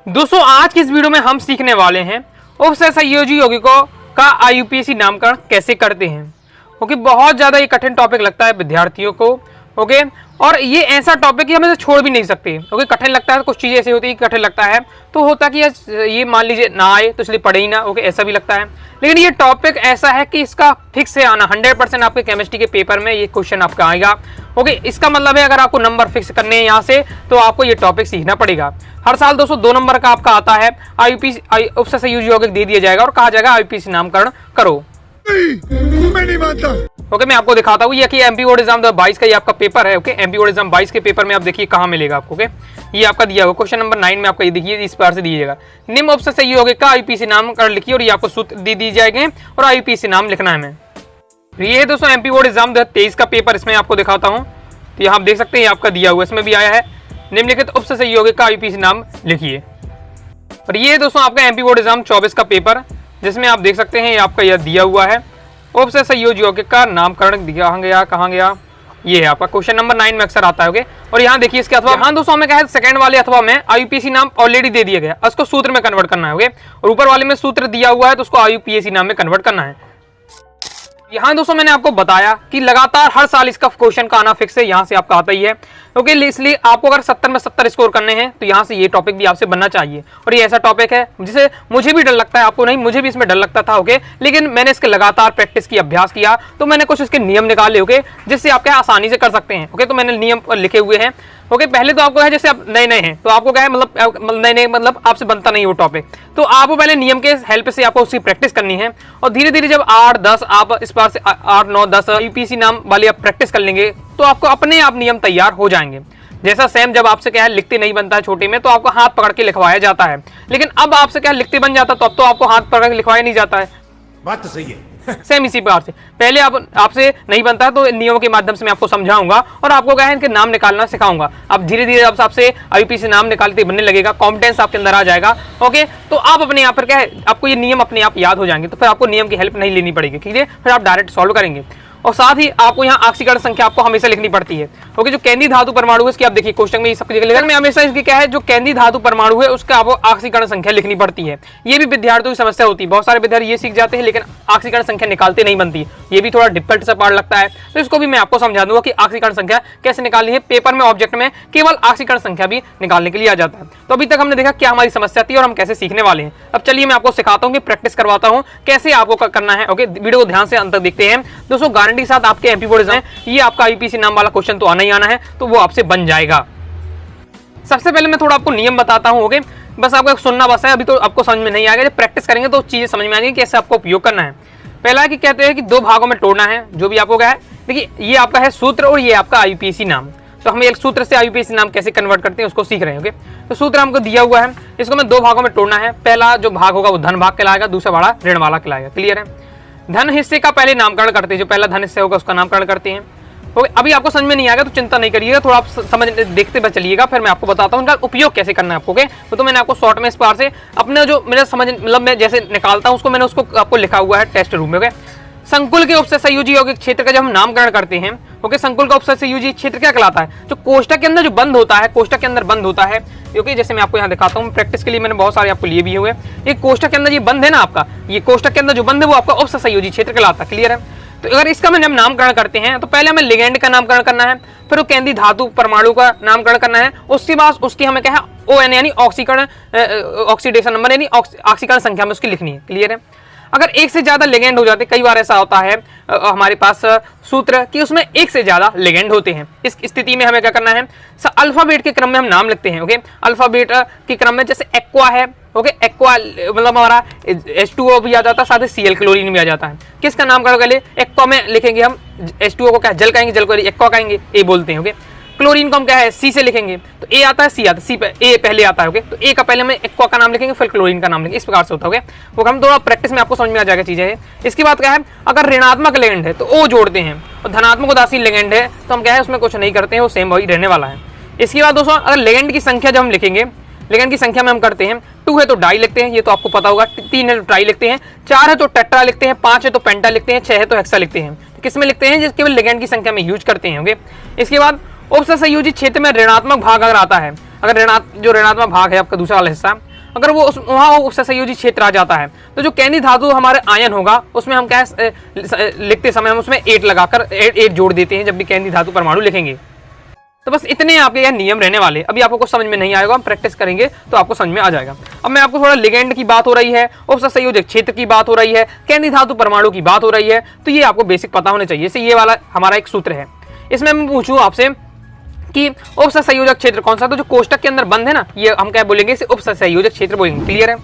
दोस्तों आज की इस वीडियो में हम सीखने वाले हैं उपसहयोगी यौगिकों का IUPAC नामकरण कैसे करते हैं। ओके, बहुत ज़्यादा ये कठिन टॉपिक लगता है विद्यार्थियों को। ओके, और ये ऐसा टॉपिक है हमें छोड़ भी नहीं सकते। ओके, कठिन लगता है, कुछ चीज़ें ऐसी होती है कि कठिन लगता है तो होता कि ये मान लीजिए ना आए तो इसलिए पढ़े ही ना। ओके, ऐसा भी लगता है, लेकिन ये टॉपिक ऐसा है कि इसका फिक्स से आना 100% आपके केमिस्ट्री के पेपर में ये क्वेश्चन आपका आएगा। ओके, इसका मतलब है अगर आपको नंबर फिक्स करने हैं यहाँ से तो आपको ये टॉपिक सीखना पड़ेगा। हर साल दोस्तों 2 नंबर का आपका आता है IUPAC उपसहयोगी यौगिक दे दिया जाएगा और कहा जाएगा IUPAC नामकरण करो। मैं नहीं मानता। ओके, मैं आपको दिखाता हूँ। ये कि MP बोर्ड एग्जाम 22 का ये आपका पेपर है। ओके, MP बोर्ड एग्जाम 22 के पेपर में आप देखिए कहाँ मिलेगा आपको। ओके, ये आपका दिया हुआ क्वेश्चन नंबर 9 में आपका ये देखिए इस बार से दीजिएगा। निम्न उपसहयोगी यौगिक का IUPAC नामकरण लिखिए और ये आपको सूत्र दे दी जाएंगे और IUPAC नाम लिखना है हमें। ये है दोस्तों MP बोर्ड एग्जाम 23 का पेपर, इसमें आपको दिखाता हूँ। तो यहाँ आप देख सकते हैं ये आपका दिया हुआ, इसमें भी आया है निम्नलिखित उपसहयोगी यौगिक का IUPAC नाम लिखिए। और ये दोस्तों आपका MP बोर्ड एग्जाम 24 का पेपर, जिसमें आप देख सकते हैं ये आपका यह दिया हुआ है उपसहयोगी यौगिक का नामकरण। कहाँ गया ये है आपका क्वेश्चन नंबर 9 में अक्सर आता है। ओके, और यहाँ देखिए इसके अथवा हाँ दोस्तों हमें कहा है सेकंड वाले अथवा में IUPAC नाम ऑलरेडी दे दिया गया, उसको सूत्र में कन्वर्ट करना है। ओके, और ऊपर वाले में सूत्र दिया हुआ है तो उसको IUPAC नाम में कन्वर्ट करना है। यहाँ दोस्तों मैंने आपको बताया कि लगातार हर साल इसका क्वेश्चन का आना फिक्स है, यहाँ से आपका आता ही है। ओके, इसलिए आपको अगर 70 में 70 स्कोर करने हैं तो यहाँ से ये टॉपिक भी आपसे बनना चाहिए। और ये ऐसा टॉपिक है जिसे मुझे भी डर लगता है, आपको नहीं, मुझे भी इसमें डर लगता था। ओके, लेकिन मैंने इसके लगातार प्रैक्टिस की, अभ्यास किया, तो मैंने कुछ इसके नियम निकाले। ओके, जिससे आप क्या आसानी से कर सकते हैं। ओके, तो मैंने नियम लिखे हुए हैं। ओके, पहले तो आपको है जैसे आप नए हैं तो आपको क्या है मतलब नए मतलब आपसे बनता नहीं वो टॉपिक, तो आपको पहले नियम के हेल्प से आपको उसकी प्रैक्टिस करनी है। और धीरे धीरे जब 8-10 आप इस बार से 8-9-10 IUPAC नाम वाले आप प्रैक्टिस कर लेंगे तो आपको अपने आप नियम तैयार हो जाएंगे। जैसा सेम जब आपसे क्या है लिखते नहीं बनता है छोटे में तो आपको हाथ पकड़ के लिखवाया जाता है, लेकिन अब आपसे क्या लिखते बन जाता तो अब तो आपको हाथ पकड़ के लिखवाया नहीं जाता है। बात तो सही है। सेम इसी प्रकार से पहले आपसे नहीं बनता है तो नियमों के माध्यम से मैं आपको समझाऊंगा और आपको क्या है इनके नाम निकालना सिखाऊंगा। अब धीरे धीरे जब आपसे IUPAC नाम निकालते बनने लगेगा, कॉन्फिडेंस आपके अंदर आ जाएगा। ओके, तो आप अपने यहाँ पर क्या है आपको ये नियम अपने आप याद हो जाएंगे, तो फिर आपको नियम की हेल्प नहीं लेनी पड़ेगी। ठीक है, फिर आप डायरेक्ट सॉल्व करेंगे। और साथ ही आपको यहाँ ऑक्सीकरण संख्या आपको हमेशा लिखनी पड़ती है। ओके, जो केंद्रीय धातु परमाणु है इसकी आप देखिए कोष्टक में ये सब जगह लिखा है, हमेशा इसकी क्या है जो केंद्रीय धातु परमाणु है उसका आपको ऑक्सीकरण संख्या लिखनी पड़ती है। ये भी विद्यार्थियों की समस्या होती है, बहुत सारे विद्यार्थी ये सीख जाते हैं लेकिन ऑक्सीकरण संख्या निकालते नहीं बनती। ये भी थोड़ा डिफिकल्ट सा पार्ट लगता है, तो इसको भी मैं आपको समझा दूंगा कि ऑक्सीकरण संख्या कैसे निकालनी है। पेपर में ऑब्जेक्ट में केवल ऑक्सीकरण संख्या भी निकालने के लिए आ जाता है। तो अभी तक हमने देखा क्या हमारी समस्या थी और हम कैसे सीखने वाले हैं। अब चलिए मैं आपको सिखाता हूँ कि प्रैक्टिस करवाता हूँ कैसे आपको करना है। ओके, वीडियो को ध्यान से अंत तक देखते हैं दोस्तों। गारंटी के साथ आपके MP बोर्ड एग्जाम ये आपका IUPAC नाम वाला क्वेश्चन तो आना ही आना है, तो वो आपसे बन जाएगा। सबसे पहले मैं थोड़ा आपको नियम बताता हूँ। ओके, बस आपको सुनना बस है, अभी तो आपको समझ में नहीं आएगा, जब प्रैक्टिस करेंगे तो चीजें समझ में आएंगी कैसे आपको उपयोग करना है। पहला है कि कहते हैं कि 2 भागों में तोड़ना है, जो भी आपको क्या है। देखिए ये आपका है सूत्र और ये आपका IUPAC नाम, तो हम एक सूत्र से IUPAC नाम कैसे कन्वर्ट करते हैं उसको सीख रहे हैं। ओके, तो सूत्र हमको दिया हुआ है, इसको मैं 2 भागों में तोड़ना है। पहला जो भाग होगा वो धन भाग कहलाएगा, दूसरा वाला ऋण वाला कहलाएगा। क्लियर है? धन हिस्से का पहले नामकरण करते हैं, जो पहला धन हिस्सा होगा उसका नामकरण करते हैं। ओके, अभी आपको समझ में नहीं आएगा तो चिंता नहीं करिएगा, थोड़ा आप समझ देखते हुए चलिएगा, फिर मैं आपको बताता हूँ इनका उपयोग कैसे करना है आपको। ओके, तो मैंने आपको शॉर्ट में इस बार से अपने जो मेरा समझ मतलब मैं जैसे निकालता हूँ उसको मैंने उसको आपको लिखा हुआ है टेस्ट रूम में। ओके, संकुल के उपसहयोगी यौगिक क्षेत्र का जब हम नामकरण करते हैं, ओके, संकुल का उपसहयोगी क्षेत्र क्या कहलाता है? जो कोष्टक के अंदर जो बंद होता है, कोष्टक के अंदर बंद होता है। क्योंकि जैसे मैं आपको यहाँ दिखाता हूँ, प्रैक्टिस के लिए मैंने बहुत सारे आपको लिए भी हुए। ये कोष्टक के अंदर ये बंद है ना आपका, ये कोष्टक के अंदर जो बंद है वो आपका उपसहयोगी क्षेत्र कहलाता है। क्लियर है? तो अगर इसका हम नामकरण करते हैं तो पहले हमें लिगेंड का नामकरण करना है, फिर वो केंद्रीय धातु परमाणु का नामकरण करना है, उसके बाद उसकी हमें क्या है ON यानी ऑक्सीकरण ऑक्सीडेशन नंबर यानी ऑक्सीकरण संख्या में उसकी लिखनी है। क्लियर है? अगर एक से ज्यादा लिगेंड हो जाते, कई बार ऐसा होता है हमारे पास सूत्र कि उसमें एक से ज्यादा लिगेंड होते हैं, इस स्थिति में हमें क्या करना है अल्फाबेट के क्रम में हम नाम लिखते हैं। ओके, अल्फाबेट के क्रम में जैसे एक्वा है। ओके, एक्वा मतलब हमारा H2O भी आ जाता है, साथ ही Cl क्लोरीन भी आ जाता है। किसका नाम करोगे? एक्वा में लिखेंगे हम H2O को क्या जल कहेंगे, जल को एक्वा कहेंगे, ए बोलते हैं। ओके, क्लोरीन को हम क्या है C से लिखेंगे, तो A आता है C आता है, C पे A पहले आता है। ओके, तो A का पहले हम एक्वा का नाम लिखेंगे फिर क्लोरीन का नाम लिखेंगे, इस प्रकार से होता है। ओके, वो हम थोड़ा प्रैक्टिस में आपको समझ में आ जाएगा चीजें। इसके बाद क्या है अगर ऋणात्मक लिगेंड है तो O जोड़ते हैं और धनात्मक उदासीन लिगेंड है तो हम क्या है उसमें कुछ नहीं करते हैं, वो सेम वही रहने वाला है। इसके बाद दोस्तों अगर लिगेंड की संख्या जब हम लिखेंगे, लिगेंड की संख्या में हम करते हैं 2 है तो डाई लिखते हैं, ये तो आपको पता होगा, 3 है तो ट्राई लिखते हैं, 4 है तो टेट्रा लिखते हैं, 5 है तो पेंटा लिखते हैं, 6 है तो हेक्सा लिखते हैं। तो किसमें लिखते हैं? जिसके लिगेंड की संख्या में यूज करते हैं। ओके, इसके बाद उपसहयोगी क्षेत्र में ऋणात्मक भाग अगर आता है अगर जो ऋणात्मक भाग है आपका दूसरा वाला हिस्सा, अगर वो वहाँ उससे संयोजी क्षेत्र आ जाता है तो जो केंद्रीय धातु हमारे आयन होगा उसमें हम क्या लिखते समय हम उसमें 8 लगाकर 8 जोड़ देते हैं जब भी केंद्रीय धातु परमाणु लिखेंगे। तो बस इतने आपके यह नियम रहने वाले। अभी आपको कुछ समझ में नहीं आएगा, हम प्रैक्टिस करेंगे तो आपको समझ में आ जाएगा। अब मैं आपको थोड़ा लिगेंड की बात हो रही है, उपसंयोजक क्षेत्र की बात हो रही है, केंद्रीय धातु परमाणु की बात हो रही है, तो ये आपको बेसिक पता होने चाहिए। जैसे ये वाला हमारा एक सूत्र है, इसमें मैं पूछूं आपसे कि उपसंयोजक क्षेत्र कौन सा, तो जो कोष्टक के अंदर बंद है ना, ये हम क्या बोलेंगे, इसे उपसंयोजक क्षेत्र बोलेंगे। क्लियर है?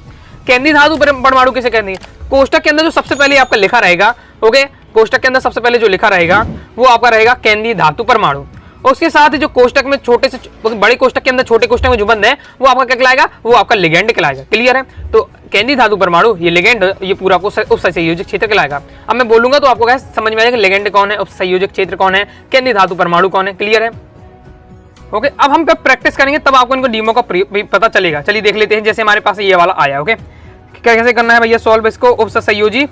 केंद्रीय धातु परमाणु किसे कहते हैं? कोष्टक के अंदर जो सबसे पहले आपका लिखा रहेगा, ओके, कोष्टक के अंदर सबसे पहले जो लिखा रहेगा वो आपका रहेगा केंद्रीय धातु परमाणु। उसके साथ ही जो कोष्टक में छोटे से बड़े कोष्टक के अंदर छोटे कोष्टक में जो बंद है वो आपका क्या कहलाएगा, वो आपका लिगेंड कहलाएगा। क्लियर है? तो केंद्रीय धातु परमाणु, ये लिगेंड, ये पूरा आपको उपसंयोजक क्षेत्र कहलाएगा। अब मैं बोलूंगा तो आपको क्या समझ में आएगा लिगेंड कौन है, उपसंयोजक क्षेत्र कौन है, केंद्रीय धातु परमाणु कौन है। क्लियर है? ओके, अब हम प्रैक्टिस करेंगे तब आपको इनको डीमो का पता चलेगा। चलिए देख लेते हैं। जैसे हमारे पास ये वाला आया, ओके, कैसे करना है भैया सॉल्व इसको, उपसंयोजी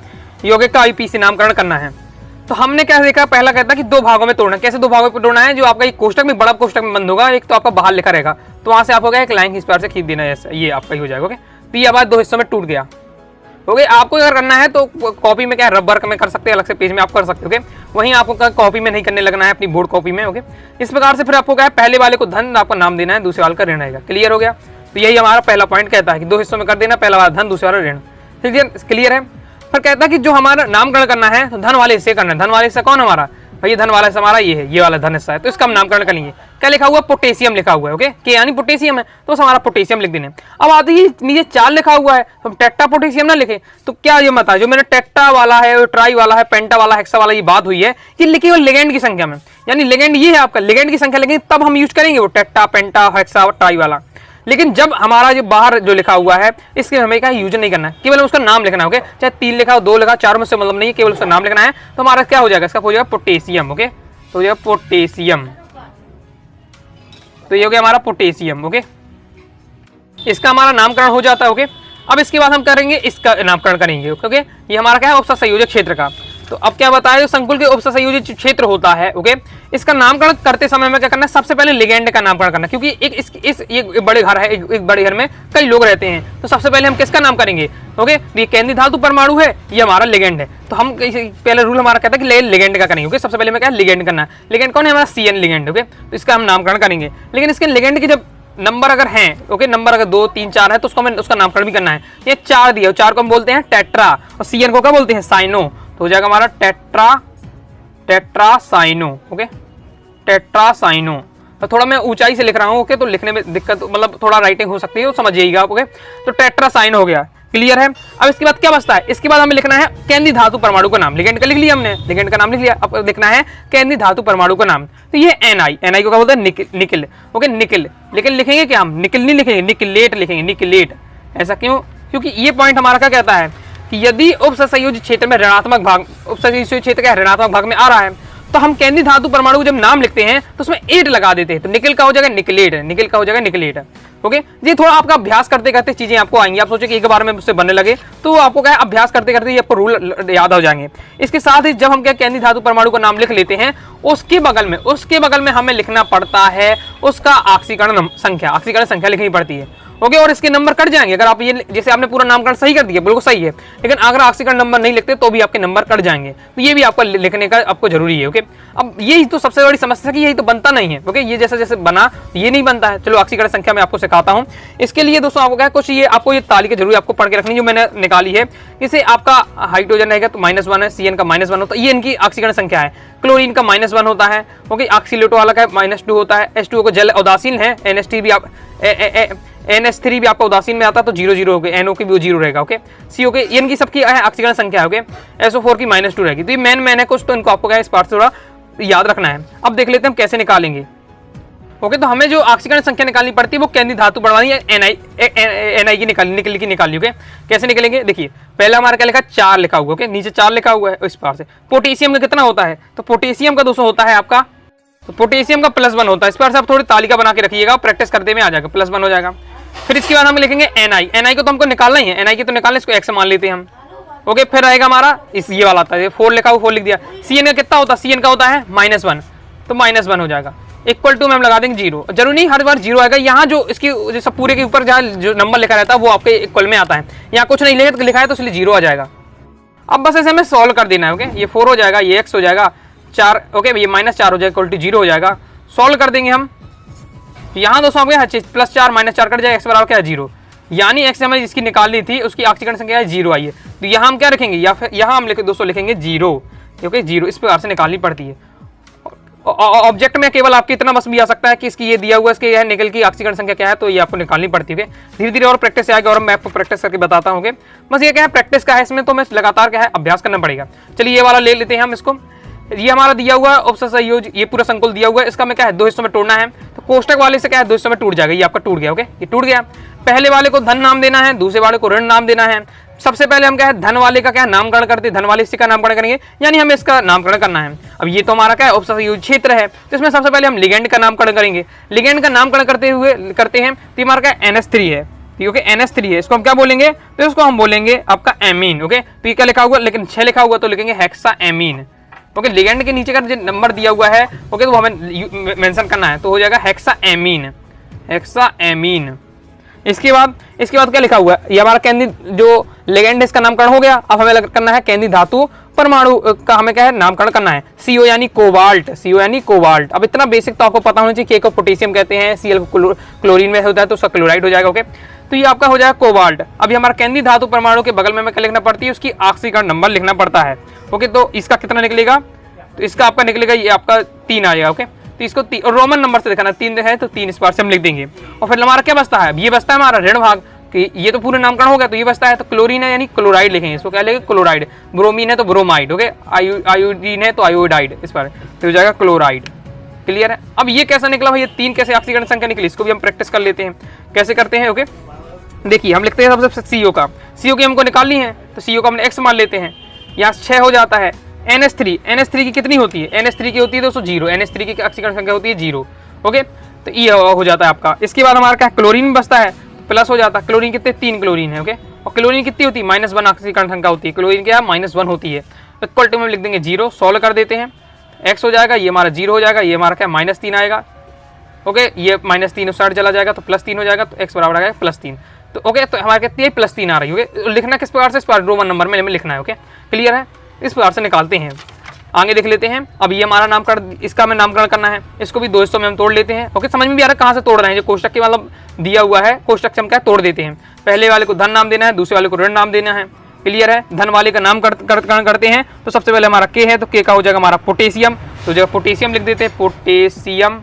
यौगिक का आईपीसी नामकरण करना है। तो हमने क्या देखा, पहला कहता है कि 2 भागों में तोड़ना। कैसे 2 भागों में तोड़ना है? जो आपका एक कोष्टक में, बड़ा कोष्टक में बंद होगा, एक तो आपका बाहर लिखा रहेगा, तो वहां से आपको क्या एक लाइन इस पार से खींच देना है, ये आपका ही हो जाएगा। ओके, तो ये आवाज 2 हिस्सों में टूट गया। ओके, आपको अगर करना है तो कॉपी में क्या रबर में कर सकते हैं, अलग से पेज में आप कर सकते हो। ओके, वहीं आपको कॉपी में नहीं करने लगना है, अपनी बोर्ड कॉपी में। ओके, इस प्रकार से फिर आपको क्या है, पहले वाले को धन आपका नाम देना है, दूसरे वाले का ऋण आएगा। क्लियर हो गया? तो यही हमारा पहला पॉइंट कहता है कि 2 हिस्सों में कर देना, पहला वाला धन, दूसरा वाला ऋण। क्लियर है? फिर कहता है कि जो हमारा नामकरण करना है तो धन वाले हिस्से करना है। धन वाले हिस्सा कौन हमारा भाई? धन वाला हिस्सा हमारा ये है, ये वाला धन हिस्सा है, तो इसका हम नामकरण करेंगे। क्या लिखा हुआ? पोटेशियम लिखा हुआ है। ओके, के यानी पोटेशियम है, तो हमारा पोटेशियम लिख देना है। अब आते ही नीचे 4 लिखा हुआ है, तो हम टेट्रा पोटेशियम ना लिखे तो क्या ये मत है, जो मैंने टेट्रा वाला है, ट्राई वाला है, पेंटा वाला, हेक्सा वाला, ये बात हुई है कि लिखी हुई लिगेंड की संख्या में, यानी लिगेंड ये है आपका, लिगेंड की संख्या लेकिन तब हम यूज करेंगे वो टेट्रा, पेंटा, हेक्सा, ट्राई वाला। लेकिन जब हमारा जो बाहर जो लिखा हुआ है इसके हमें क्या यूज नहीं करना है, केवल उसका नाम लिखना है। ओके, चाहे 3 लिखा हो, 2 लिखा, 4 में से मतलब नहीं है, केवल उसका नाम लिखना है। तो हमारा क्या हो जाएगा, इसका हो जाएगा पोटेशियम। ओके, तो हो जाएगा पोटेशियम, तो ये हो गया हमारा पोटेशियम। ओके, इसका हमारा नामकरण हो जाता है। ओके, अब इसके बाद हम करेंगे इसका नामकरण करेंगे। ओके, ये हमारा क्या है, उपसंयोजक क्षेत्र का। तो अब क्या बताया, जो संकुल के उपसंयोजक क्षेत्र होता है, ओके, इसका नामकरण करते समय में क्या करना है, सबसे पहले लिगेंड का नामकरण करना, क्योंकि एक बड़े घर है, एक बड़े घर में कई लोग रहते हैं, तो सबसे पहले हम किसका नाम करेंगे? ओके, ये केंद्रीय धातु परमाणु है, ये हमारा लिगेंड है, तो हम पहले रूल हमारा कहता है कि लिगेंड का करेंगे। ओके, सबसे पहले में क्या लिगेंड करना है। लिगेंड कौन है हमारा? CN ligand. ओके, तो इसका हम नामकरण करेंगे। लेकिन इसके लिगेंड के जब नंबर अगर हैं, ओके, नंबर अगर 2, 3, 4 है तो उसको हमें उसका नामकरण भी करना है। ये 4 दिया, 4 को हम बोलते हैं टेट्रा, और CN को क्या बोलते हैं? साइनो। तो हो जाएगा हमारा टेट्रासाइनो। Okay, tetracyano. तो थोड़ा मैं ऊंचाई से लिख रहा हूँ, ओके, तो लिखने में दिक्कत, मतलब थोड़ा राइटिंग हो सकती है, तो समझिएगा आप। ओके, तो टेट्रासाइनो हो गया। क्लियर है? अब इसके बाद क्या बचता है? इसके बाद हमें लिखना है केंद्रीय धातु परमाणु का नाम। लिगेंड का लिख लिया हमने, लिगेंड का नाम लिख लिया, अब लिखना है केंद्रीय धातु परमाणु का नाम। तो ये NI को क्या बोलते हैं? निकिल। Okay, nickel. लेकिन लिखेंगे क्या हम? निकिल नहीं लिखेंगे, निकिलेट लिखेंगे, निकिलेट। ऐसा क्यों? क्योंकि ये पॉइंट हमारा क्या कहता है कि यदि उपसंयोजी क्षेत्र में ऋणात्मक भाग, उपसंयोजी क्षेत्र का ऋणात्मक भाग में आ रहा है, तो हम केंद्रीय धातु परमाणु को जब नाम लिखते हैं तो उसमें 8 लगा देते हैं, तो निकिल का हो जाएगा निकिलेट, निकिल का हो जाएगा निकिलेट। ओके, ये थोड़ा आपका अभ्यास करते करते चीजें आपको आएंगी। आप सोचे कि एक बार में मुझसे बनने लगे, तो आपको क्या अभ्यास करते करते ये आपको रूल याद हो जाएंगे। इसके साथ ही जब हम क्या केंद्रीय धातु परमाणु का नाम लिख लेते हैं, उसके बगल में हमें लिखना पड़ता है उसका ऑक्सीकरण संख्या लिखनी पड़ती है। ओके, और इसके नंबर कट जाएंगे अगर आप ये, जैसे आपने पूरा नामकरण सही कर दिया, बिल्कुल सही है, लेकिन अगर ऑक्सीकरण नंबर नहीं लिखते तो भी आपके नंबर कट जाएंगे, तो ये भी आपका लिखने का आपको जरूरी है। ओके, अब यही तो सबसे बड़ी समस्या है कि यही तो बनता नहीं है। ओके, ये जैसे जैसे बना ये नहीं बनता है। चलो ऑक्सीकरण संख्या मैं आपको सिखाता हूँ। इसके लिए दोस्तों आपको क्या है, कुछ ये आपको ये तालिका जरूरी आपको पढ़ के रखनी, जो मैंने निकाली है। इसे आपका हाइड्रोजन रहेगा तो -1 है, CN का -1 होता है, ये इनकी ऑक्सीकरण संख्या है। क्लोरीन का -1 होता है। ओके, ऑक्सीलेटो वाला का -2 होता है। H2O को जल उदासीन है। NH3 भी आपका उदासीन में आता है, तो 0 हो गए। NO की भी 0 रहेगा। ओके, CO के इनकी सबकी है ऑक्सीकरण संख्या। ओके, SO4 की -2 रहेगी। तो ये मेन है कुछ, तो इनको आपको क्या इस पार्ट से थोड़ा याद रखना है। अब देख लेते हैं हम कैसे निकालेंगे। ओके, तो हमें जो ऑक्सीकरण संख्या निकालनी पड़ती है वो केंद्रीय धातु परमाणु या NI की निकालनी। ओके, कैसे निकलेंगे? देखिए, पहला हमारा क्या लिखा? 4 लिखा हुआ। ओके, नीचे 4 लिखा हुआ है। इस पार से पोटेशियम का कितना होता है? तो पोटेशियम का 200 होता है आपका, तो पोटेशियम का +1 होता है। इस पर से आप थोड़ी तालिका बना के रखिएगा, प्रैक्टिस करते में आ जाएगा, +1 हो जाएगा। फिर इसके बाद हम लिखेंगे NI को तो हमको निकालना ही है, NI की तो निकालना, इसको X मान लेते हैं हम। ओके, फिर रहेगा हमारा ये वाला आता है, 4 लिखा हुआ, 4 लिख दिया। CN का कितना होता है? CN का होता है -1, तो -1 हो जाएगा। इक्वल टू में हम लगा देंगे 0। जरूरी नहीं हर बार 0 आएगा, यहाँ जो इसकी जो सब पूरे के ऊपर जहाँ जो नंबर लिखा रहता है वो आपके इक्वल में आता है। यहाँ कुछ नहीं लिखा है तो इसलिए 0 आ जाएगा। अब बस ऐसे हमें सॉल्व कर देना है। ओके, ये 4 हो जाएगा, ये x हो जाएगा 4। ओके, ये -4 हो जाएगा, इक्वल टू 0 हो जाएगा। सॉल्व कर देंगे हम। यहाँ दोस्तों आपके +4 -4 कट जाएगा, x बराबर क्या है 0। यानी x हमें जिसकी निकालनी थी उसकी ऑक्सीकरण संख्या है 0 आई है। तो यहाँ हम क्या रखेंगे, या फिर यहाँ हम दोस्तों लिखेंगे 0, क्योंकि 0 इस प्रकार से निकालनी पड़ती है। ऑब्जेक्ट में केवल आपके इतना बस भी आ सकता है कि इसकी ये दिया हुआ इसके यह निकल की ऑक्सीकरण संख्या क्या है, तो ये आपको निकालनी पड़ती है। धीरे धीरे और प्रैक्टिस आएगा और मैं आपको प्रैक्टिस करके बताता हूँ। बस ये क्या है, प्रैक्टिस का है इसमें, तो मैं लगातार क्या है अभ्यास करना पड़ेगा। चलिए ये वाला ले लेते हैं हम इसको। ये हमारा दिया हुआ है उपसर्ग संयोज, ये पूरा संकुल दिया हुआ है, इसका मैं क्या है 2 हिस्सों में तोड़ना है। तो कोष्टक वाले से क्या है 2 हिस्सों में टूट जाएगा, ये आपका टूट गया। ओके, ये टूट गया। पहले वाले को धन नाम देना है, दूसरे वाले को ऋण नाम देना है। सबसे पहले हम क्या है धन वाले का क्या नामकरण करते हैं, धन वाले का नामकरण करेंगे, यानी हमें इसका नामकरण करना है। अब ये तो हमारा क्या है उपसर्ग संयोज क्षेत्र है, तो इसमें सबसे पहले हम लिगेंड का नामकरण करेंगे। लिगेंड का नामकरण करते हैं तो हमारा क्या NH3 है, क्योंकि NH3 है, इसको हम क्या बोलेंगे, तो इसको हम बोलेंगे आपका एमीन। ओके, तो ये क्या लिखा हुआ, लेकिन 6 लिखा हुआ तो लिखेंगे हेक्सा एमीन। ओके, लिगेंड के नीचे का जो नंबर दिया हुआ है ओके, तो वो हमें मेंशन करना है, तो हो जाएगा हेक्सा एमीन, हेक्सा एमीन। इसके बाद क्या लिखा हुआ है, ये हमारा कैंदी जो लिगेंड इसका नामकरण हो गया। अब हमें करना है कैंदी धातु परमाणु का हमें क्या है नामकरण करना है, CO यानी कोबाल्ट, CO यानी कोबाल्ट। अब इतना बेसिक तो आपको पता होना चाहिए, K को पोटेशियम कहते हैं, Cl को क्लोरीन में होता है तो उसका क्लोराइड हो जाएगा। ओके, तो ये आपका हो जाएगा कोबाल्ट। अभी हमारा कैंदी धातु परमाणु के बगल में हमें क्या लिखना पड़ती है, उसकी ऑक्सीकरण नंबर लिखना पड़ता है। ओके, तो इसका कितना निकलेगा, तो इसका आपका निकलेगा ये आपका 3 आ जाएगा। ओके, तो इसको और रोमन नंबर से दिखाना, 3 है तो 3 इस बार से हम लिख देंगे। और फिर हमारा क्या बचता है, ये बचता है हमारा ऋण भाग, कि ये तो पूरे नामकरण हो गया, तो ये बचता है तो क्लोरीन है यानी क्लोराइड लिखेंगे, इसको क्या लिखेंगे क्लोराइड। ब्रोमीन है तो ब्रोमाइड। ओके, आयोडीन है तो आयोडाइड, इस पर तो हो जाएगा क्लोराइड। क्लियर है। अब ये कैसा निकला भाई, ये 3 कैसे ऑक्सीकरण संख्या निकली, इसको भी हम प्रैक्टिस कर लेते हैं, कैसे करते हैं। ओके, देखिए हम लिखते हैं सबसे CO का, CO की हमको निकालनी है, तो CO का हमने x मान लेते हैं, यहाँ 6 हो जाता है। NH3 की कितनी होती है, NH3 की होती है दोस्तों 0, NH3 की ऑक्सीकरण संख्या होती है 0। ओके, तो ये हो जाता है आपका। इसके बाद हमारा क्या क्लोरीन बचता है, प्लस हो जाता है। क्लोरीन कितने, 3 क्लोरीन है। ओके, और क्लोरीन कितनी होती है, -1 ऑक्सीकरण संख्या होती है, क्लोरीन क्या है -1 होती है। इक्वल टू में लिख देंगे 0, सॉल्व कर देते हैं, x हो जाएगा, ये हमारा 0 हो जाएगा, ये हमारा क्या -3 आएगा। ओके, ये -3 उस साइड चला जाएगा तो +3 हो जाएगा, तो x बराबर आ जाएगा +3। तो ओके, तो हमारे कितनी है +3 आ रही है। ओके, लिखना किस प्रकार से, इस बार रोमन नंबर में लिखना है। ओके, क्लियर है, इस प्रकार से निकालते हैं। आगे देख लेते हैं। अब ये हमारा नामकरण, इसका हमें नामकरण करना है, इसको भी 2 हिस्सों में हम तोड़ लेते हैं। ओके, समझ में भी आ रहा है कहाँ से तोड़ रहे हैं, जो कोष्टक के मतलब दिया हुआ है, कोष्टक से हम क्या तोड़ देते हैं। पहले वाले को धन नाम देना है, दूसरे वाले को ऋण नाम देना है। क्लियर है। धन वाले का नामकरण करते हैं, तो सबसे पहले हमारा K है, तो K का हो जाएगा हमारा पोटेशियम, तो जगह पोटेशियम लिख देते हैं, पोटेशियम,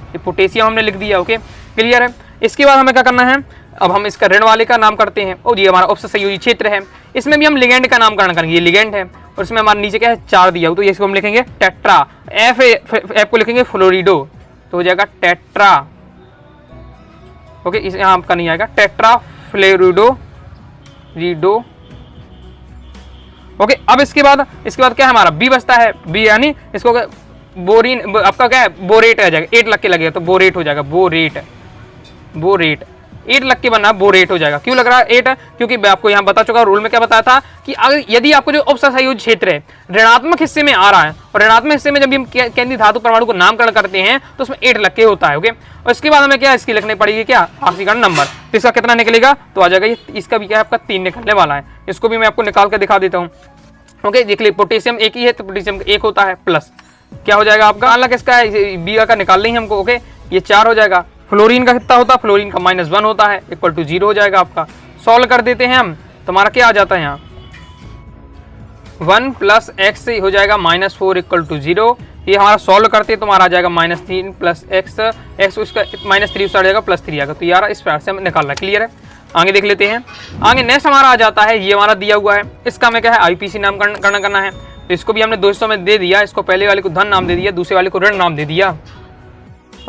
ये पोटेशियम हमने लिख दिया। ओके, क्लियर है। इसके बाद हमें क्या करना है, अब हम इसका ऋण वाले का नाम करते हैं, और ये हमारा उपसर्ग संयोजी क्षेत्र है, इसमें भी हम लिगेंड का नामकरण करेंगे। ये लिगेंड है और इसमें हमारे नीचे क्या है 4 दिया हुआ, तो इसको हम लिखेंगे टेट्रा। एफ को लिखेंगे फ्लोरिडो, तो हो जाएगा टेट्रा। ओके, इस यहाँ आपका नहीं आएगा, टेट्रा फ्लोरिडो रीडो। ओके, अब इसके बाद क्या है हमारा बी बचता है, बी यानी इसको बोरीन, आपका क्या है बोरेट आ जाएगा, 8 लग के लगेगा तो बोरेट हो जाएगा, बोरेट 8 लग के बना बोरेट हो जाएगा। क्यों लग रहा है 8, क्योंकि मैं आपको यहाँ बता चुका, रूल में क्या बताया था कि अगर यदि आपको जो उपसर्ग संयोजी क्षेत्र है ऋणात्मक हिस्से में आ रहा है, और ऋणात्मक हिस्से में जब हम केंद्रीय धातु परमाणु को नामकरण करते हैं तो उसमें 8 लग के होता है। ओके, और इसके बाद हमें क्या इसकी लिखनी पड़ेगी क्या ऑक्सीकरण नंबर, तो इसका कितना निकलेगा, तो आ जाएगा ये, इसका भी क्या है आपका 3 निकलने वाला है। इसको भी मैं आपको निकाल कर दिखा देता हूँ। ओके, देख लीजिए पोटेशियम एक ही है तो पोटेशियम 1 होता है, प्लस क्या हो जाएगा आपका अलग किसका है, बी का निकाल लेंगे हमको। ओके, ये 4 हो जाएगा। फ्लोरीन का कितना होता है, फ्लोरीन का -1 होता है, इक्वल टू 0 हो जाएगा आपका। सॉल्व कर देते हैं हम, तो हमारा क्या आ जाता है यहाँ 1 + x हो जाएगा -4 इक्वल टू 0। ये हमारा सॉल्व करते हैं तो हमारा आ जाएगा -3 + x उसका -3 उस आ जाएगा +3 आएगा, तो यार इस प्रकार से हमें निकालना है। क्लियर है। आगे देख लेते हैं। आगे नेक्स्ट हमारा आ जाता है, ये हमारा दिया हुआ है, इसका हमें क्या है IPC नामकरण करना है, तो इसको भी हमने 2 हिस्सों में दे दिया। इसको पहले वाले को धन नाम दे दिया, दूसरे वाले को ऋण नाम दे दिया।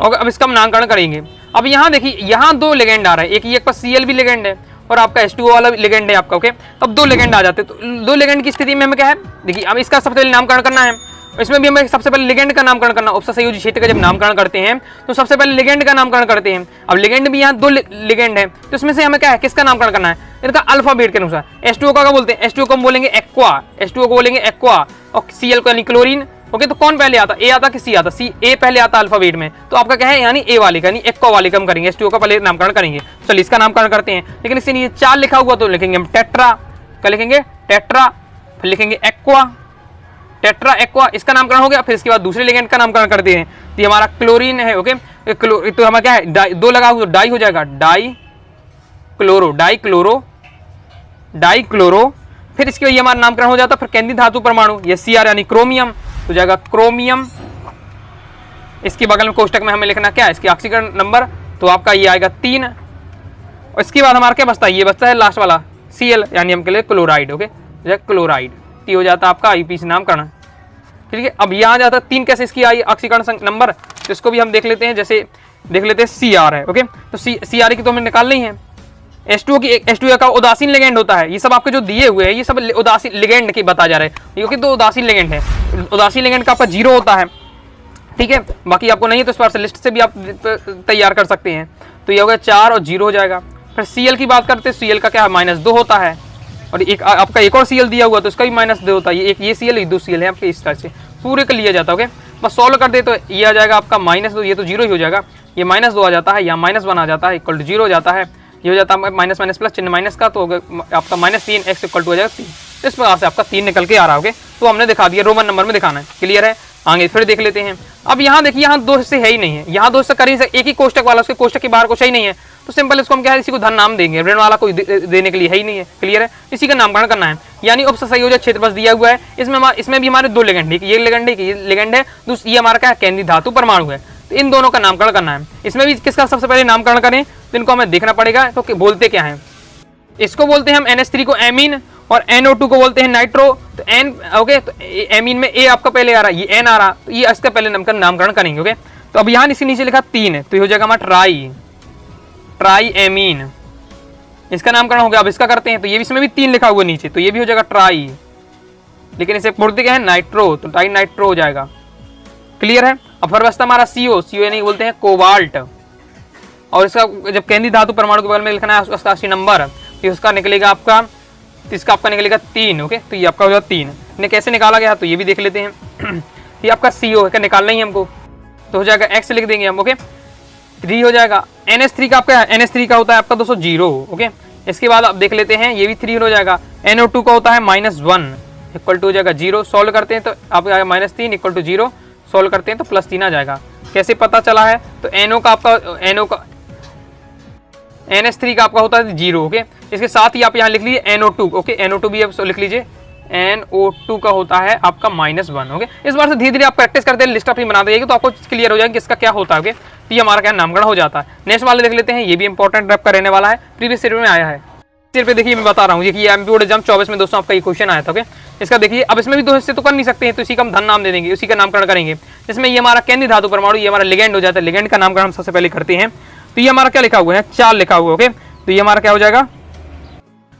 और अब इसका हम नामकरण करेंगे। अब यहाँ देखिए, यहाँ 2 लिगेंड आ रहे हैं, एक ये पर Cl भी लिगेंड है और आपका H2O वाला लिगेंड है आपका। ओके, अब 2 लिगेंड आ जाते हैं, तो 2 लिगेंड की स्थिति में हमें क्या है, देखिए अब इसका सबसे पहले नामकरण करना है, इसमें भी हमें सबसे पहले लिगेंड का नामकरण करना। उपसर्ग संयोजी क्षेत्र का जब नामकरण करते हैं तो सबसे पहले लिगेंड का नामकरण करते हैं। अब लिगेंड भी यहाँ 2 लिगेंड है, तो इसमें से हमें क्या है किसका नामकरण करना है, इनका अल्फाबेट के अनुसार। H2O का क्या बोलते हैं, H2O को हम बोलेंगे एक्वा, H2O को बोलेंगे एक्वा, और Cl को यानी क्लोरीन, ओके, तो कौन पहले आता, ए आता कि सी आता? सी, ए पहले आता अल्फाबेट में, तो आपका क्या है यानी ए वाले का, यानी एक्वा वाले का हम करेंगे, H2O का पहले नामकरण करेंगे। चलिए इसका नामकरण करते हैं, लेकिन इससे नहीं 4 लिखा हुआ तो लिखेंगे हम टेट्रा, क्या लिखेंगे? टेट्रा, फिर लिखेंगे एक्वा, टेट्रा एक्वा, इसका नामकरण हो गया। फिर इसके बाद दूसरे लिगेंड का नामकरण करते हैं, तो ये हमारा क्लोरीन है। ओके, तो हमारा क्या है, 2 लगा हुआ तो डाई हो जाएगा, die chloro, die chloro, die chloro. फिर इसके बाद ये हमारा नामकरण हो जाता है, फिर केंद्रीय धातु परमाणु, ये Cr यानी क्रोमियम, तो जाएगा क्रोमियम। इसके बगल में कोष्टक में हमें लिखना क्या है, इसकी ऑक्सीकरण नंबर, तो आपका ये आएगा 3। और इसके बाद हमारा क्या बचता है, ये बचता है लास्ट वाला Cl यानी हम के लिए क्लोराइड। ओके, क्लोराइड, तो हो जाता है आपका IUPAC नामकरण। ठीक है, अब यहाँ जाता है 3 कैसे इसकी आई ऑक्सीकरण नंबर, तो इसको भी हम देख लेते हैं। जैसे देख लेते हैं Cr है। ओके, तो Cr की तो हमें निकाल नहीं है। H2O की H2O का उदासीन लिगेंड होता है। ये सब आपके जो दिए हुए हैं ये सब उदासीन लिगेंड की बता जा रहे हैं, क्योंकि तो उदासीन लिगेंड है। उदासीन लिगेंड का आपका 0 होता है। ठीक है, बाकी आपको नहीं है तो इस बार से लिस्ट से भी आप तैयार कर सकते हैं। तो ये हो गया 4 और 0 हो जाएगा। फिर Cl की बात करते हैं, Cl का क्या है -2 होता है, और एक आपका एक और Cl दिया हुआ तो इसका भी -2 होता है। ये एक Cl, 2 Cl है आपके, इस तरह से पूरे का लिया जाता है। ओके, बस सॉल्व कर दे तो ये आ जाएगा आपका -2, ये तो 0 ही हो जाएगा, ये -2 आ जाता है, या -1 आ जाता है, इक्वल टू 0 हो जाता है। ये हो जाता है माइनस माइनस प्लस, चिन्ह माइनस का, तो आपका -3 x इक्वल टू हो जाएगा 3। इस प्रकार से आपका 3 निकल के आ रहा होगा। तो हमने दिखा दिया, रोमन नंबर में दिखाना है। क्लियर है? आगे फिर देख लेते हैं। अब यहाँ देखिए, यहाँ 2 हिस्से है ही नहीं है, यहाँ 2 हिस्से कर ही एक ही कोष्टक वाला, उसके कोष्टक के बाहर कुछ ही नहीं है, तो सिंपल इसको हम क्या है, इसी को धन नाम देंगे, ऋण वाला कोई देने के लिए है ही नहीं है। क्लियर है? इसी का नामकरण करना है, यानी उपसंयोजक क्षेत्र बस दिया हुआ है। इसमें भी हमारे 2 लिगेंड है, ये लिगेंड है, ये लिगेंड है, ये हमारा क्या है, केंद्रीय धातु परमाणु है। तो इन दोनों का नामकरण करना है। इसमें भी किसका सबसे पहले नामकरण करें, तो इनको हमें देखना पड़ेगा। तो बोलते क्या है, इसको बोलते हैं हम NH3 को एमीन, और NO2 को बोलते हैं नाइट्रो। तो N, ओके, तो एमीन में A आपका पहले आ रहा है, ये N आ रहा, तो ये इसका पहले नामकरण करेंगे। ओके, तो अब यहाँ इसके नीचे लिखा 3 है, तो ये हो जाएगा हमारा ट्राई एमीन, इसका नामकरण हो गया। अब इसका करते हैं, तो ये भी इसमें भी 3 लिखा हुआ नीचे, तो ये भी हो जाएगा ट्राई, लेकिन इसे बोलते क्या है, नाइट्रो, तो ट्राई नाइट्रो हो जाएगा। क्लियर है? अब फिर बचता हमारा CO यानी बोलते हैं कोबाल्ट, और इसका जब केंद्रीय धातु परमाणु के बगल में लिखना है उसका 80 नंबर, तो उसका निकलेगा आपका, इसका आपका निकलेगा 3। ओके, तो ये आपका हो जाएगा 3। इन्हें कैसे निकाला गया, तो ये भी देख लेते हैं। ये आपका CO है, क्या निकालना ही हमको, तो हो जाएगा X लिख देंगे हम। ओके, 3 हो जाएगा। NH3 का आपका, NH3 का होता है आपका 200। ओके, इसके बाद आप देख लेते हैं, ये भी 3 हो जाएगा। NO2 का होता है -1 इक्वल टू हो जाएगा 0। सॉल्व करते हैं तो आप आएगा -3 इक्वल टू 0। सॉल्व करते हैं तो +3 आ जाएगा। कैसे पता चला है, तो NH3 का आपका होता है 0। ओके, इसके साथ ही आप यहाँ लिख लीजिए NO2। ओके, NO2 भी आप लिख लीजिए, NO2 का होता है आपका -1। ओके, इस बार से धीरे धीरे आप प्रैक्टिस करते हैं, लिस्ट अपनी बना देंगे तो आपको क्लियर हो जाएगा कि इसका क्या होता है। ओके, तो ये हमारा क्या नामकरण हो जाता है। नेक्स्ट वाले देख लेते हैं, ये भी इंपॉर्टेंट रैप का रहने वाला है, प्रीवियस ईयर में आया है। सिर पे देखिए मैं बता रहा हूँ, ये एमपी बोर्ड एग्जाम 24 में दोस्तों आपका ये क्वेश्चन आया था। ओके, इसका देखिए, अब इसमें भी 2 हिस्से तो कर नहीं सकते हैं, तो इसी का हम धन नाम दे देंगे, उसी का नामकरण करेंगे। इसमें ये हमारा केंद्रीय धातु परमाणु, ये हमारा लिगेंड हो जाता है, लिगेंड का नामकरण हम सबसे पहले करते हैं। तो ये हमारा क्या लिखा हुआ है, 4 लिखा हुआ है। ओके, तो ये हमारा क्या हो जाएगा,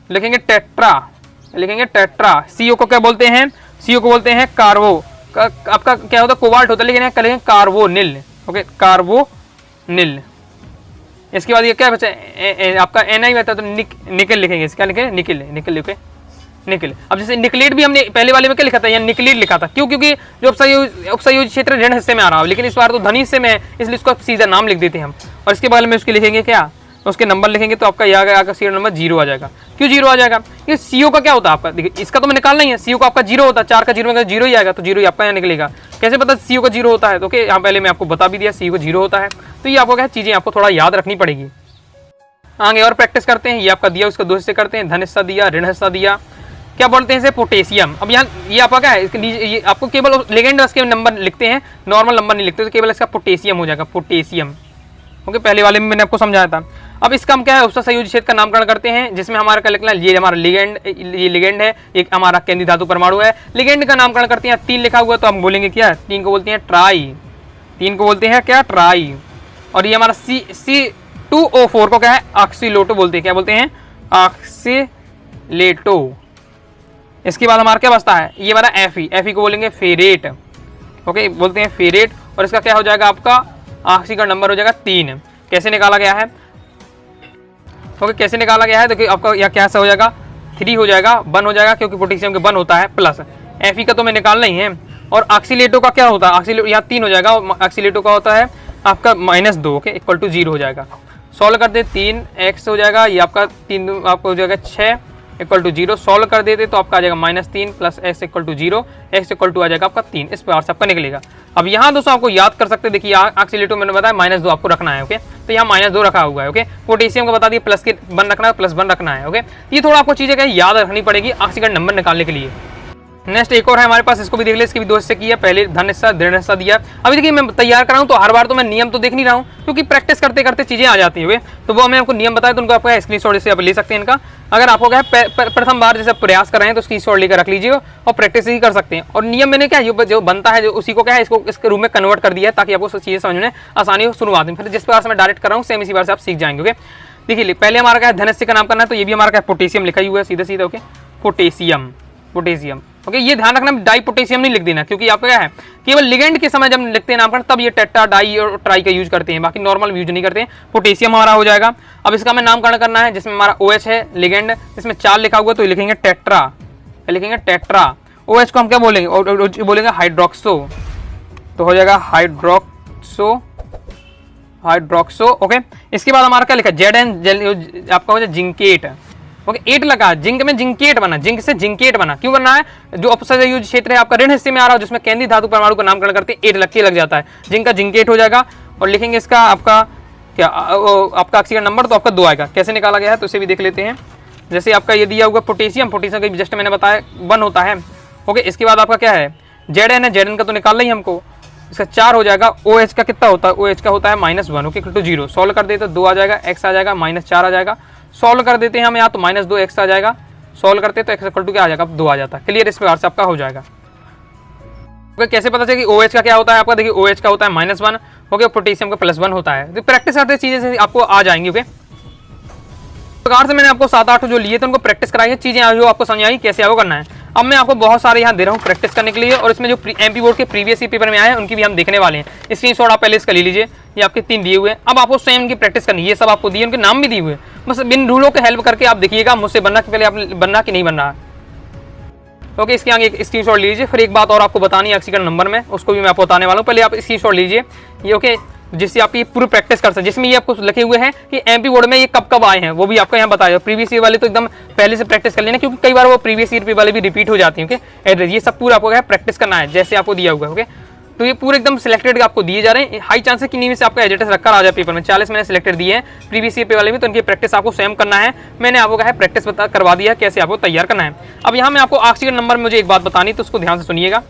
लिखेंगे टेट्रा, लिखेंगे टेट्रा। CO को क्या बोलते हैं, CO को बोलते हैं कार्बो, आपका क्या होता है, कोबाल्ट होता है, लेकिन क्या लिखेंगे, कार्बोनिल। Okay, carbonyl. इसके बाद ये क्या बचा, आपका Ni बचा, तो निकल लिखेंगे, इसका लिखेंगे निकल, निकल लिखे निकल। अब जैसे निकलेट भी हमने पहले वाले में क्या लिखा था, या निकलेट लिखा था, क्यों, क्योंकि जो उपसंयोजी क्षेत्र ऋण हिस्से में आ रहा है, लेकिन इस बार तो धनी हिस्से में है, इसलिए इसको सीधा नाम लिख देते हैं हम। और इसके बगल में उसके लिखेंगे क्या, उसके नंबर लिखेंगे, तो आपका यहाँ आएगा सीरियल नंबर 0 आ जाएगा। क्यों 0 आ जाएगा, ये CO का क्या होता है आपका, देखिए इसका तो मैं निकालना ही है, CO का आपका 0 होता है, 4 का 0 में 0 ही आएगा, तो 0 ही आपका यहाँ निकलेगा। कैसे पता CO का 0 होता है, तो यहाँ पहले मैं आपको बता भी दिया, CO का 0 होता है। तो ये आपको क्या चीज़ें आपको थोड़ा याद रखनी पड़ेगी। आगे और प्रैक्टिस करते हैं। ये आपका दिया, उसका 2 हिस्से करते हैं, धन हिस्सा दिया, ऋण हिस्सा दिया। क्या बोलते हैं इसे, पोटेशियम। अब यहाँ ये आपका क्या है, इसके ये आपको केवल लिगेंड के नंबर लिखते हैं, नॉर्मल नंबर नहीं लिखते, तो केवल इसका पोटेशियम हो जाएगा, पोटेशियम। ओके, पहले वाले में मैंने आपको समझाया था। अब इसका हम क्या है, उपसंयोजी क्षेत्र का नामकरण करते हैं, जिसमें हमारा क्या लिखना है, ये हमारा लिगेंड, ये लिगेंड है, एक हमारा केंद्रीय धातु परमाणु है। लिगेंड का नामकरण करते हैं, 3 लिखा हुआ, तो हम बोलेंगे क्या, 3 को बोलते हैं ट्राई, 3 को बोलते हैं क्या, ट्राई। और ये हमारा C2O4 को क्या है, ऑक्सीलेटो बोलते हैं, क्या बोलते हैं, ऑक्सीलेटो। इसके बाद हमारा क्या बचता है, ये हमारा Fe को बोलेंगे फेरेट। ओके, बोलते हैं फेरेट। और इसका क्या हो जाएगा, आपका ऑक्सीकरण नंबर हो जाएगा 3। कैसे निकाला गया है, ओके, कैसे निकाला गया है, देखिए आपका यह क्या हो जाएगा, 3 हो जाएगा, 1 हो जाएगा, क्योंकि पोटेशियम के 1 होता है, प्लस Fe का तो मैं निकालना ही है, और ऑक्सीलेटो का क्या होता है, ऑक्सीलेटो यहाँ 3 हो जाएगा, ऑक्सीलेटो का होता है आपका -2, ओके, इक्वल टू 0 हो जाएगा। सॉल्व कर दे 3x हो जाएगा, ये आपका 3 आपको हो जाएगा 6 इक्वल टू 0। सॉल्व कर देते तो आपका आ जाएगा -3 plus x equal to 0, x equal to आ जाएगा आपका 3। इस प्रकार से आपका निकलेगा। अब यहाँ दोस्तों आपको याद कर सकते हैं, देखिए ऑक्सीलेटो मैंने बताया -2 आपको रखना है, ओके, तो यहाँ -2 रखा हुआ है, ओके। पोटेशियम का बता दिए प्लस के 1 रखना है, +1 रखना है, ओके। ये थोड़ा आपको चीज़ें क्या याद रखनी पड़ेगी ऑक्सीजन नंबर निकालने के लिए। नेक्स्ट एक और है हमारे पास, इसको भी देख ले, इसकी भी 2 हिस्से की है, पहले धन हिस्सा दृढ़ हिस्सा दिया। अभी देखिए मैं तैयार कर रहा हूँ तो हर बार तो मैं नियम तो देख नहीं रहा हूँ, क्योंकि प्रैक्टिस करते करते चीजें आ जाती है, तो वो मैं आपको नियम बताया तो उनको आपका स्क्रीनशॉट से आप ले सकते हैं इनका। अगर आपको क्या है प्रथम बार जैसे प्रयास कर रहे हैं तो स्क्रीनशॉट लेकर रख लीजिएगा और प्रैक्टिस ही कर सकते हैं। और नियम मैंने क्या जो बनता है जो उसी को क्या है इसको इसके रूप में कन्वर्ट कर दिया है, ताकि आपको चीजें समझने में आसानी हो शुरुआत में। फिर जिस प्रकार से मैं डायरेक्ट कर रहा हूँ सेम इसी बार से आप सीख जाएंगे, ओके। देखिए पहले हमारा क्या है धन हिस्से का नाम करना है, तो ये भी हमारा क्या पोटेशियम लिखा ही हुआ है सीधा सीधा, ओके, पोटेशियम, पोटेशियम, ओके। ये ध्यान रखना डाई पोटेशियम नहीं लिख देना, क्योंकि आपका क्या है केवल लिगेंड के समय जब लिखते हैं नामकरण तब ये टेट्रा डाई और ट्राई का यूज करते हैं, बाकी नॉर्मल यूज नहीं करते हैं। पोटेशियम हमारा हो जाएगा। अब इसका हमें नामकरण करना है, जिसमें हमारा OH है लिगेंड, इसमें 4 लिखा हुआ तो लिखेंगे टेट्रा, लिखेंगे टेट्रा। OH को हम क्या बोलेंगे, बोलेंगे हाइड्रोक्सो, तो हो जाएगा हाइड्रोक्सो, हाइड्रोक्सो, ओके। इसके बाद हमारा क्या लिखा Zn आपका हो जाए जिंकेट, ओके, 8 लगा, जिंक में जिंकेट बना, जिंक से जिंकेट बना। क्यों बनना है, जो अपसर्ज यूज क्षेत्र है आपका ऋण हिस्से में आ रहा है जिसमें केंद्रीय धातु परमाणु का नामकरण करते हैं, 8 लग जाता है, जिंक का जिंकेट हो जाएगा। और लिखेंगे इसका आपका क्या आपका ऑक्सीजन नंबर तो आपका 2 आएगा। कैसे निकाला गया है तो इसे भी देख लेते हैं। जैसे आपका ये दिया हुआ पोटेशियम, पोटेशियम का जस्ट मैंने बताया 1 होता है, ओके। इसके बाद आपका क्या है Zn है, Zn का तो निकालना ही हमको, इसका 4 हो जाएगा। OH का कितना होता है, OH का होता है -1, ओके, इक्वल टू 0। सॉल्व कर देते तो 2 आ जाएगा, x आ जाएगा, -4 आ जाएगा। सॉल्व कर देते हैं हम यहाँ तो -2x आ जाएगा, सॉल्व करते तो x इक्वल टू क्या आ जाएगा 2 आ जाता है। क्लियर, इस प्रकार से आपका हो जाएगा। ओके, कैसे पता चले कि OH का क्या होता है आपका, देखिए OH का होता है -1, ओके, पोटेशियम का +1 होता है। तो प्रैक्टिस करते चीजें से आपको आ जाएंगी, ओके। प्रकार से मैंने आपको 7-8 जो लिए थे उनको प्रैक्टिस कराई है, चीजें जो आपको समझ आई कैसे आपको करना है। अब मैं आपको बहुत सारे यहाँ दे रहा हूँ प्रैक्टिस करने के लिए, और इसमें जो MP बोर्ड के प्रीवियस ईयर पेपर में आए हैं उनकी भी हम देखने वाले हैं। स्क्रीनशॉट आप पहले इसका ले लीजिए, ये आपके 3 दिए हुए हैं। अब आपको स्वयं की प्रैक्टिस करनी है, ये सब आपको दिए, उनके नाम भी दिए हुए हैं, बस बिन रूलों के हेल्प करके आप देखिएगा मुझसे बनना कि पहले आप बनना कि नहीं बन रहा है, ओके। इसके आगे एक स्क्रीनशॉट लीजिए। फिर एक बात और आपको बतानी है ऑक्सीजन नंबर में, उसको भी मैं आपको बताने वाला हूँ, पहले आप स्क्रीनशॉट लीजिए ये, ओके, जिससे आप ये पूरी प्रैक्टिस कर सकते हैं। जिसमें ये आपको लिखे हुए हैं कि MP बोर्ड में ये कब कब आए हैं वो भी आपको यहाँ बताया। प्रीवियस ईयर वाले तो एकदम पहले से प्रैक्टिस कर लेना, क्योंकि कई बार वो प्रीवियस ईयर वाले भी रिपीट हो जाती हैं, ओके। एड्रेस ये सब पूरा आपको क्या प्रैक्टिस करना है जैसे आपको दिया हुआ है, ओके। तो ये पूरे एकदम सिलेक्टेड आपको दिए जा रहे हैं। हाई चांस है कि इनमें से आपका एड्रेस रखकर आ जाए पेपर में। 40 मैंने सिलेक्टेड दिए हैं प्रीवियस ईयर पे वाले भी, तो उनकी प्रैक्टिस आपको स्वयं करना है। मैंने आपको कहा है प्रैक्टिस करवा दिया है कैसे आपको तैयार करना है। अब यहाँ मैं आपको ऑक्सीजन नंबर में मुझे एक बात बतानी, तो उसको ध्यान से सुनिएगा।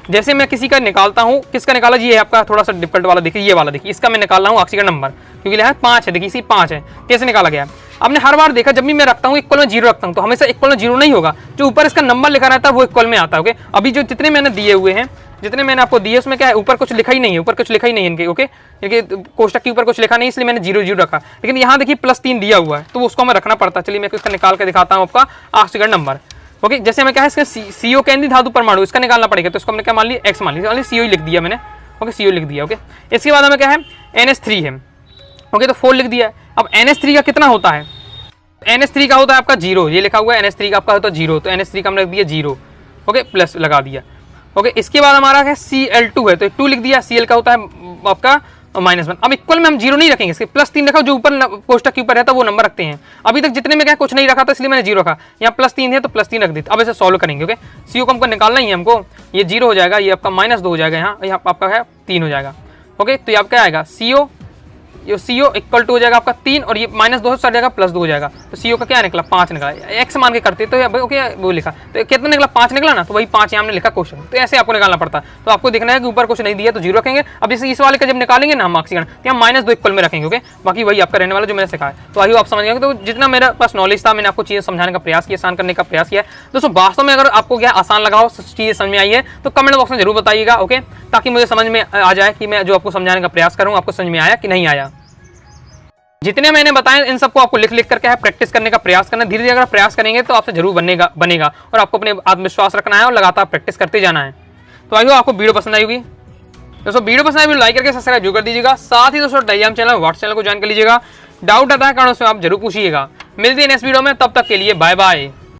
जैसे मैं किसी का निकालता हूँ, किसका निकाला जी, ये आपका थोड़ा सा डिफिकल्ट वाला देखिए, ये वाला देखिए, इसका मैं निकाल रहा हूँ ऑक्सीजन नंबर, क्योंकि यहाँ 5 है, देखिए इसी 5 है। कैसे निकाला गया, आपने हर बार देखा जब भी मैं रखता हूँ इक्वल में 0 रखता हूँ तो हमेशा इक्वल में 0 नहीं होगा, जो ऊपर इसका नंबर लिखा रहता है वो इक्वल में आता है, ओके। अभी जो जितने मैंने दिए हुए हैं, जितने मैंने आपको दिए उसमें क्या है ऊपर कुछ लिखा ही नहीं है, ऊपर कुछ लिखा ही नहीं है इनके, ओके, क्योंकि कोष्टक के ऊपर कुछ लिखा नहीं, इसलिए मैंने 0 रखा। लेकिन यहाँ देखिए +3 दिया हुआ है तो उसको हमें रखना पड़ता है। चलिए मैं इसका निकाल कर दिखाता हूँ आपका ऑक्सीजन नंबर, ओके। जैसे हमें क्या है इसका CO केंद्रीय धातु परमाणु इसका निकालना पड़ेगा, तो इसको हमने क्या मान लिया X मान लिया, CO लिख दिया मैंने, ओके, CO लिख दिया, ओके। इसके बाद हमें क्या है NH3 है, ओके, तो 4 लिख दिया। अब NH3 का कितना होता है, NH3 का होता है आपका 0, ये लिखा हुआ है NH3 का आपका होता है 0, तो NH3 का हमने रख दिया 0, ओके, प्लस लगा दिया, ओके। इसके बाद हमारा है Cl2 है, तो 2 लिख दिया। Cl का होता है आपका -1। अब इक्वल में हम 0 नहीं रखेंगे, इसके +3 रखा, जो ऊपर कोष्टक के ऊपर रहता है वो नंबर रखते हैं। अभी तक जितने में क्या कुछ नहीं रखा था इसलिए मैंने 0 रखा, यहाँ +3 है तो +3 रख देते। अब इसे सॉल्व करेंगे, ओके। CO को हमको निकालना ही है हमको, ये 0 हो जाएगा, ये आपका -2 हो जाएगा, यहाँ आपका है 3 हो जाएगा, ओके। तो ये आपका क्या आएगा CO, ये CO इक्वल टू हो जाएगा आपका 3 और ये -2 से जाएगा +2 हो जाएगा, तो CO का क्या निकला 5 निकला। X मान के करते तो ओके वो लिखा, तो कितना निकला 5 निकला ना, तो वही 5 यहाँ हमने लिखा क्वेश्चन। तो ऐसे आपको निकालना पड़ता है। तो आपको देखना है कि ऊपर कुछ नहीं दिया तो 0 रखेंगे। अब इस वाले का जब निकालेंगे ना हम ऑक्सीजन, तो हम -2 इक्वल में रखेंगे, ओके। बाकी वही आपका रहने वाला जो मैंने सिखाया। तो आई होप आप समझ गए। तो जितना मेरा पास नॉलेज था मैंने आपको चीज़ें समझाने का प्रयास किया, आसान करने का प्रयास किया। दोस्तों वास्तव में अगर आपको क्या आसान लगा हो, चीज़ें समझ में आई है तो कमेंट बॉक्स में जरूर बताइएगा, ओके, ताकि मुझे समझ में आ जाए कि मैं जो आपको समझाने का प्रयास करूँ आपको समझ में आया कि नहीं आया। जितने मैंने बताया इन सबको आपको लिख करके है प्रैक्टिस करने का प्रयास करना। धीरे धीरे अगर प्रयास करेंगे तो आपसे जरूर बनेगा और आपको अपने आत्मविश्वास रखना है और लगातार प्रैक्टिस करते जाना है। तो आई होप आपको वीडियो पसंद आई होगी। दोस्तों वीडियो पसंद आई वीडियो लाइक करके सब्सक्राइब जरूर कर दीजिएगा। साथ ही दोस्तों टेलीग्राम चैनल व्हाट्सएप चैनल को ज्वाइन कर लीजिएगा। डाउट आता है कारण उसमें आप जरूर पूछिएगा। मिलते हैं नेक्स्ट वीडियो में, तब तक के लिए बाय बाय।